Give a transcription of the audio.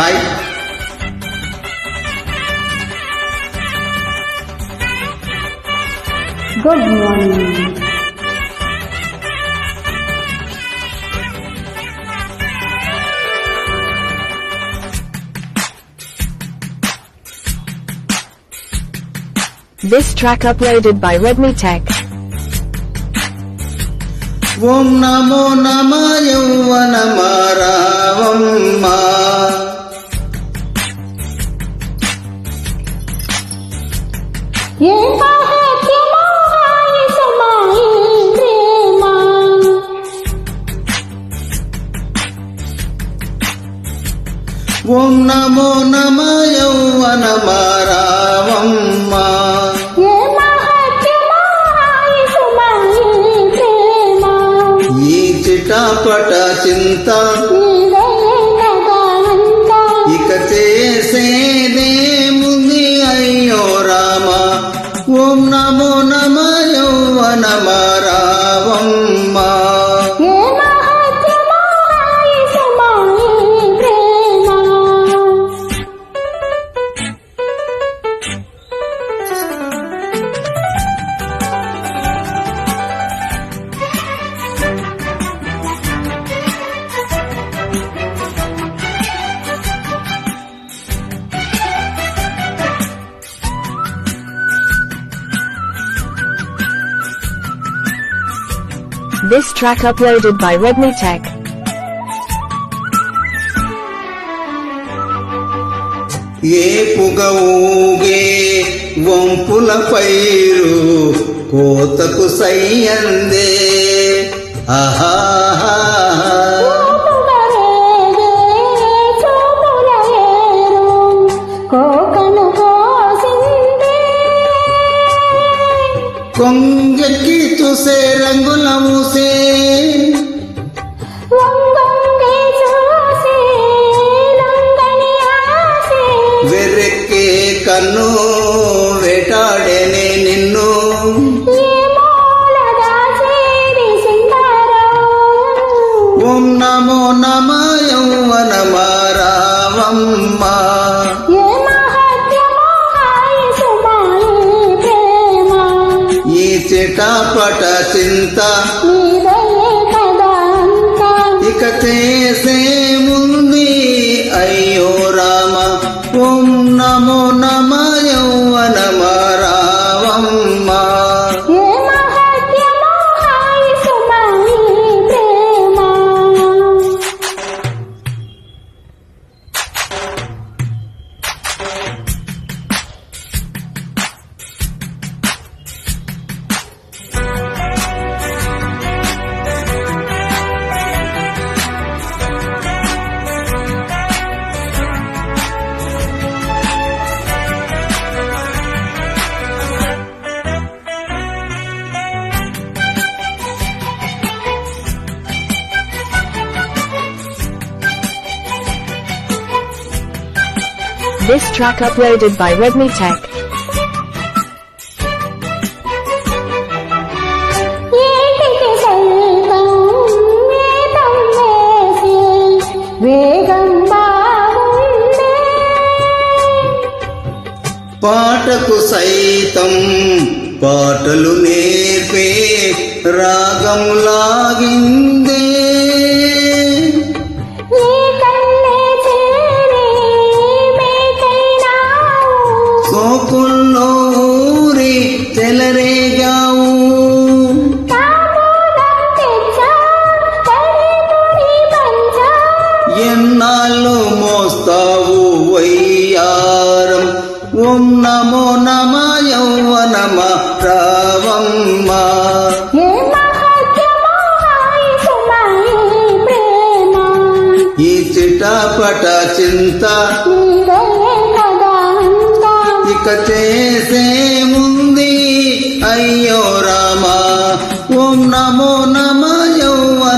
Hi. Good morning. This track uploaded by Redmi Tech. ఓం నమో నమ యౌవనమారావమ్మ. ఏ మహత్యమో హాయిసమాయి ప్రేమ. ఓం నమో నమ యౌవనమారావమ్మ. ఏ మహత్యమో హాయిసమాయి ప్రేమ. ఈ చిటాపట చింత నీదే కదా అంతా. ఇక చేసేదేముంది అయ్యో రామ. ఓం నమో నమ యౌవనమారావమ్మ. ఏ మహత్యమో హాయిసమాయి ప్రేమ. This track uploaded by Redmi Tech. ఏ పుగ ఊగే వంపుల పైరు కోతకు సయ్యందే. ఆహా చూపులరేగే చూపుల ఏరు కోకను కోసిందే. కొంగెక్కి చూసే రంగుల మూసే. వంగంగే చూసే లంగని ఆసే. వెర్రెక్కే కన్ను వేటాడేనే నిన్ను. ఏ మూల దాచేది సింగారం. ఓం నమో నమ యౌవనమారావమ్మ. ఏ మహత్యమో హాయిసమాయి ప్రేమ. ఈ చిటాపట చింత నీదే కదా అంతా. ఇక చేసేముంది అయ్యో రామ. ఓం నమో నమ యౌవనమారావమ్మ. ఏ మహత్యమో హాయిసమాయి ప్రేమ. This track uploaded by Redmi Tech. ఏటికి సైతం వేదం వేసి వేగం బాగుందే. పాటకు సైతం పాటలు నేర్పే రాగం లాగిందే. నీ కన్నే చేరి మేకైనావు. సోకుల్లో ఊరి చెలరేగావు. తాంబూలం తెచ్చా తడిముడి పంచా. ఎన్నాళ్ళు మోస్తావు వయ్యారం. ఓం నమో నమ యౌవనమారావమ్మ. ఏ మహత్యమో హాయిసమాయి ప్రేమ. ఈ చిటాపట చింత నీదే కదా అంతా. ఇక చేసేముంది అయ్యో రామ. ఓం నమో నమ యౌవనమారావమ్మ.